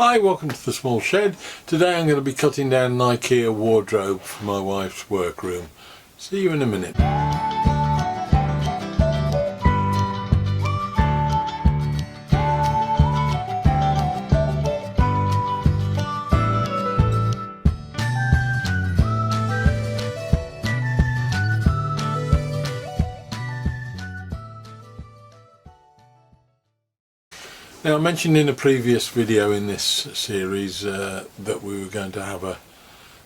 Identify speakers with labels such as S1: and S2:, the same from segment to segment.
S1: Hi, welcome to the small shed. Today I'm going to be cutting down an Ikea wardrobe for my wife's workroom. See you in a minute. Now, I mentioned in a previous video in this series that we were going to have a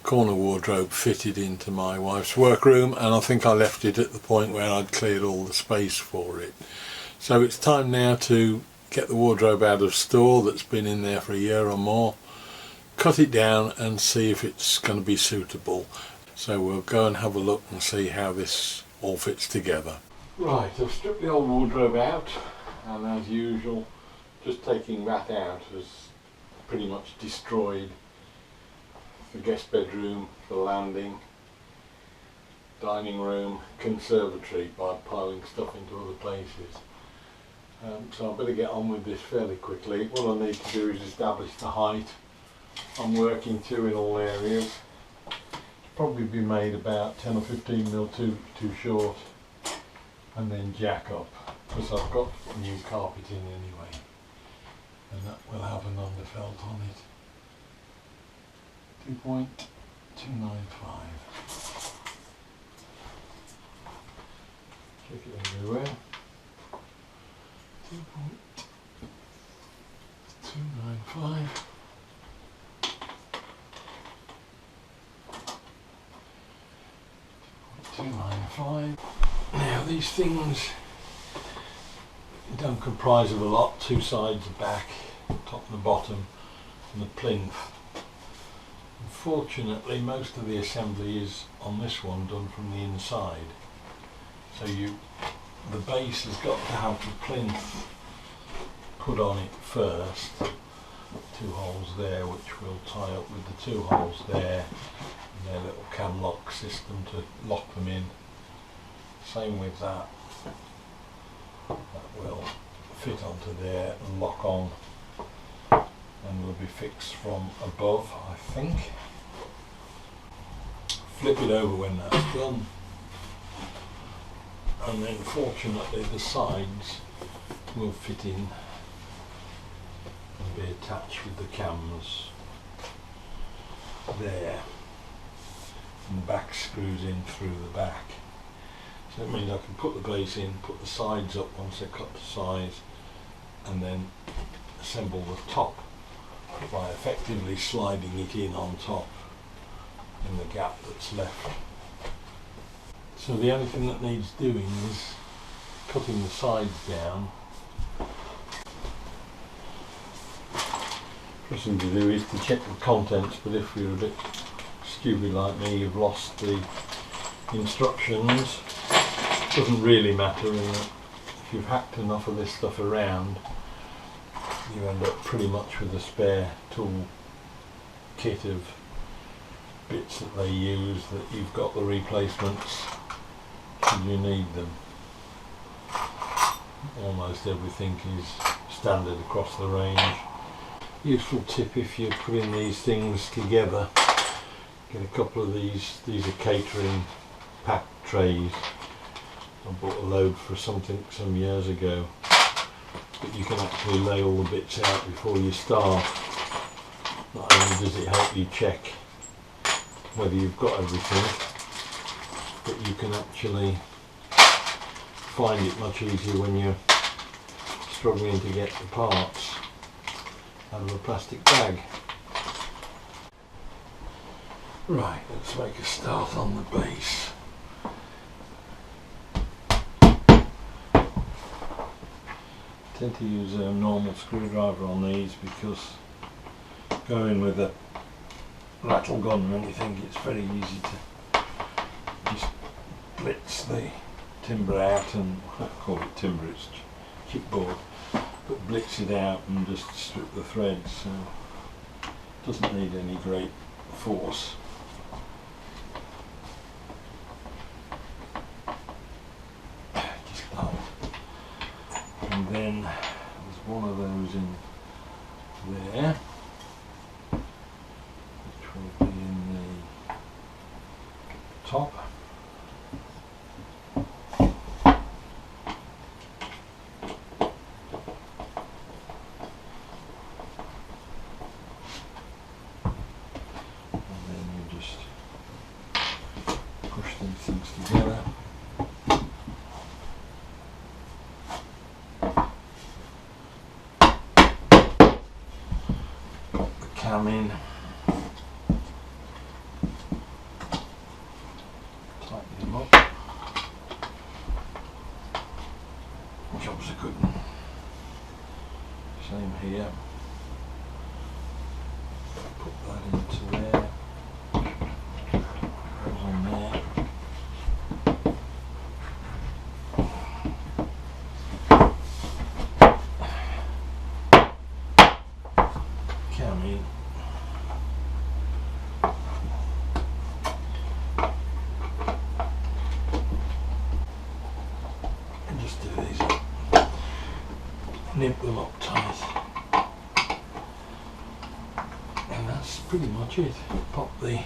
S1: corner wardrobe fitted into my wife's workroom, and I think I left it at the point where I'd cleared all the space for it. So it's time now to get the wardrobe out of store that's been in there for a year or more, cut it down and see if it's going to be suitable. So we'll go and have a look and see how this all fits together. Right, I've stripped the old wardrobe out, and as usual, just taking that out has pretty much destroyed the guest bedroom, the landing, dining room, conservatory by piling stuff into other places. So I better get on with this fairly quickly. What I need to do is establish the height I'm working to in all areas. Probably be made about 10 or 15 mil too short, and then jack up, because I've got new carpet in anyway. And that will have an underfelt on it. 2.295. Check it everywhere. 2.295. 2.295. Now these things don't comprise of a lot. Two sides, the back, top and the bottom, and the plinth. Unfortunately, most of the assembly is on this one done from the inside. So the base has got to have the plinth put on it first. Two holes there, which will tie up with the two holes there, and their little cam lock system to lock them in. Same with that. That will fit onto there and lock on, and will be fixed from above, I think. Flip it over when that's done, and then fortunately the sides will fit in and be attached with the cams there, and the back screws in through the back. So it means I can put the base in, put the sides up once they're cut to size, and then assemble the top by effectively sliding it in on top in the gap that's left. So the only thing that needs doing is cutting the sides down. First thing to do is to check the contents, but if you're a bit stupid like me, you've lost the instructions. Doesn't really matter in that if you've hacked enough of this stuff around, you end up pretty much with a spare tool kit of bits that they use, that you've got the replacements should you need them. Almost everything is standard across the range. Useful tip if you're putting these things together, get a couple of these are catering pack trays. I bought a load for something some years ago, but you can actually lay all the bits out before you start. Not only does it help you check whether you've got everything, but you can actually find it much easier when you're struggling to get the parts out of a plastic bag. Right, let's make a start on the base. I tend to use a normal screwdriver on these because going with a rattle gun or anything, it's very easy to just blitz the timber out, and I call it timber, it's chipboard, but blitz it out and just strip the threads, so it doesn't need any great force. And then there's one of those in there. top. And then you just push these things together. Put the cam in. Tighten them up. Jobs are good. Same here. Put that into there. Goes on there. Cam in. And just do these up. Nip them up tight. And that's pretty much it. Pop the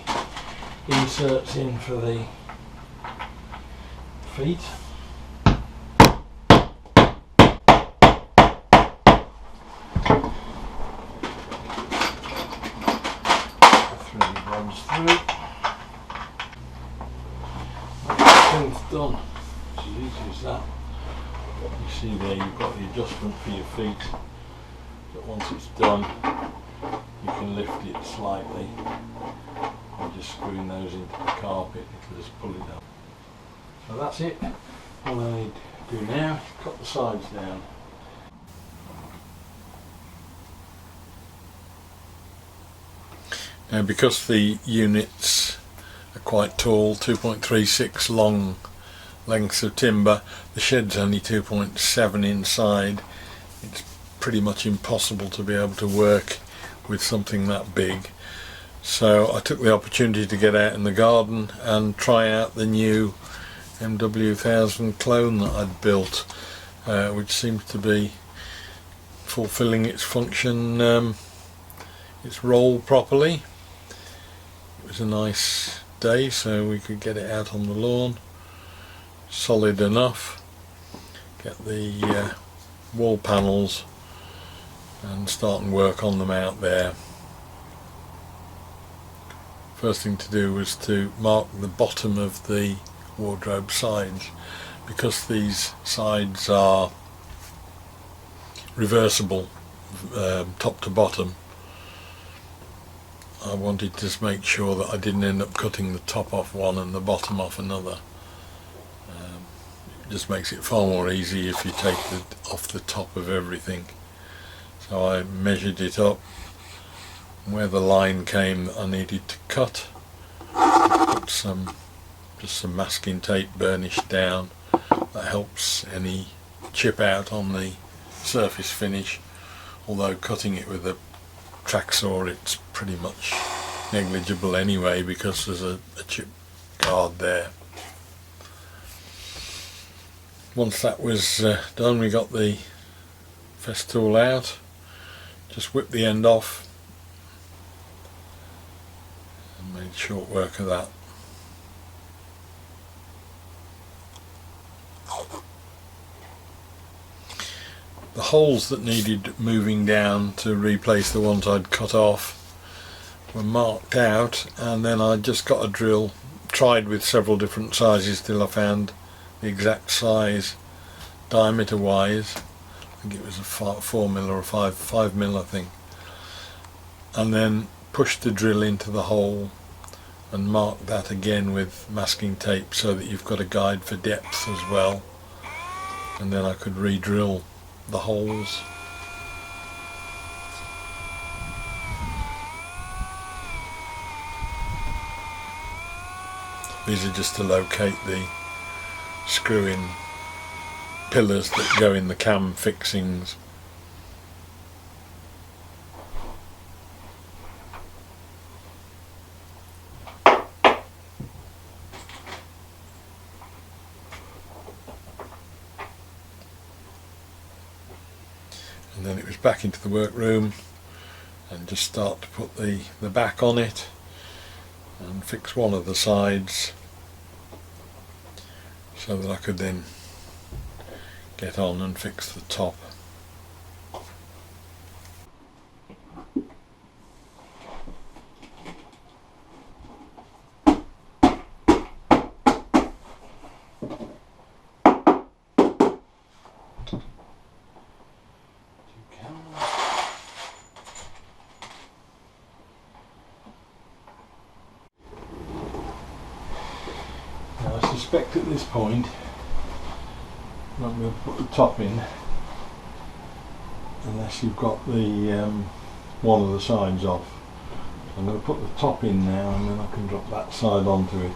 S1: inserts in for the feet. The thread runs through. Everything's done. It's as easy as that. You see there you've got the adjustment for your feet, but once it's done you can lift it slightly and just screwing those into the carpet, it'll just pull it up. So that's it. All I need to do now is cut the sides down. Now because the units are quite tall, 2.36 long lengths of timber, the shed's only 2.7 inside, it's pretty much impossible to be able to work with something that big. So I took the opportunity to get out in the garden and try out the new MW1000 clone that I'd built, which seems to be fulfilling its function, its role properly. It was a nice day so we could get it out on the lawn. Solid enough. Get the wall panels and start and work on them out there. First thing to do was to mark the bottom of the wardrobe sides, because these sides are reversible top to bottom. I wanted to make sure that I didn't end up cutting the top off one and the bottom off another. It just makes it far more easy if you take it off the top of everything. So I measured it up, and where the line came that I needed to cut, put just some masking tape burnished down. That helps any chip out on the surface finish, although cutting it with a track saw it's pretty much negligible anyway because there's a chip guard there. Once that was done, we got the Festool out, just whipped the end off and made short work of that. The holes that needed moving down to replace the ones I'd cut off were marked out, and then I just got a drill, tried with several different sizes till I found the exact size diameter wise. I think it was a 4mm or a 5mm I think, and then pushed the drill into the hole and marked that again with masking tape so that you've got a guide for depth as well, and then I could re-drill the holes. These are just to locate the screw-in pillars that go in the cam fixings. And then it was back into the workroom and just start to put the back on it and fix one of the sides so that I could then get on and fix the top. Now I suspect at this point I'm going to put the top in, unless you've got the one of the sides off. I'm going to put the top in now, and then I can drop that side onto it.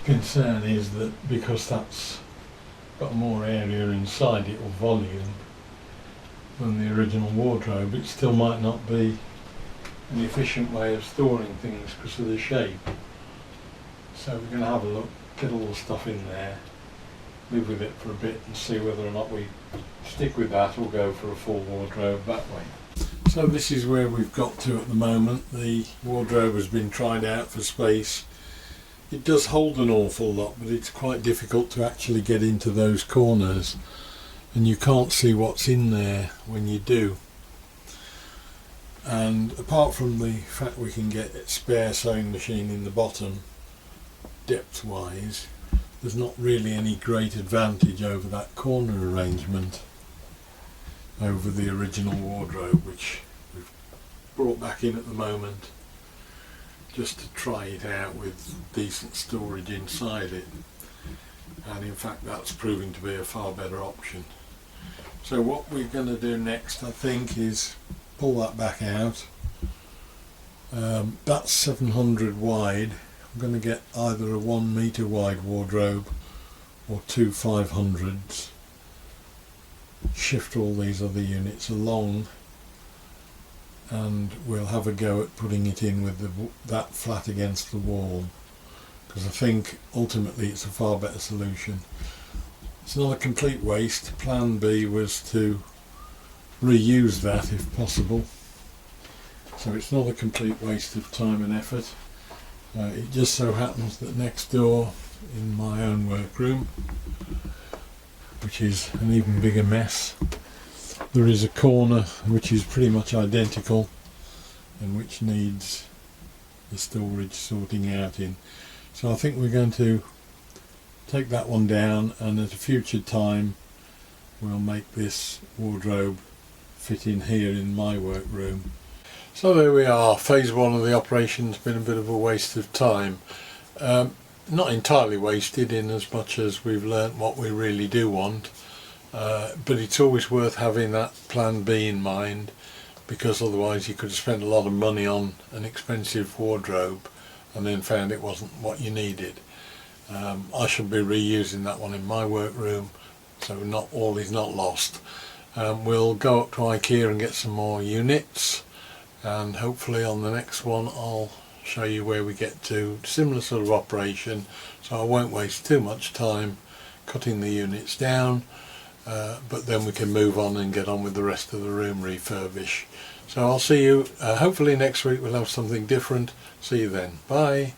S1: Concern is that because that's got more area inside it, or volume, than the original wardrobe, it still might not be an efficient way of storing things because of the shape. So we're going to have a look, get all the stuff in there, live with it for a bit and see whether or not we stick with that or go for a full wardrobe that way. So this is where we've got to at the moment. The wardrobe has been tried out for space. It does hold an awful lot, but it's quite difficult to actually get into those corners, and you can't see what's in there when you do. And apart from the fact we can get a spare sewing machine in the bottom, depth wise, there's not really any great advantage over that corner arrangement over the original wardrobe, which we've brought back in at the moment just to try it out with decent storage inside it, and in fact that's proving to be a far better option. So what we're going to do next, I think, is pull that back out. That's 700 wide. I'm going to get either a 1 metre wide wardrobe or two 500s, shift all these other units along, and we'll have a go at putting it in with that flat against the wall, because I think ultimately it's a far better solution. It's not a complete waste. Plan B was to reuse that if possible, so it's not a complete waste of time and effort. It just so happens that next door in my own workroom, which is an even bigger mess, there is a corner which is pretty much identical and which needs the storage sorting out in. So I think we're going to take that one down, and at a future time we'll make this wardrobe fit in here in my workroom. So there we are. Phase one of the operation's been a bit of a waste of time. Not entirely wasted, in as much as we've learnt what we really do want. But it's always worth having that plan B in mind, because otherwise you could have spent a lot of money on an expensive wardrobe and then found it wasn't what you needed. I shall be reusing that one in my workroom, so not all is not lost. We'll go up to Ikea and get some more units, and hopefully on the next one I'll show you where we get to. Similar sort of operation, so I won't waste too much time cutting the units down, but then we can move on and get on with the rest of the room refurbish. So I'll see you hopefully next week. We'll have something different. See you then. Bye.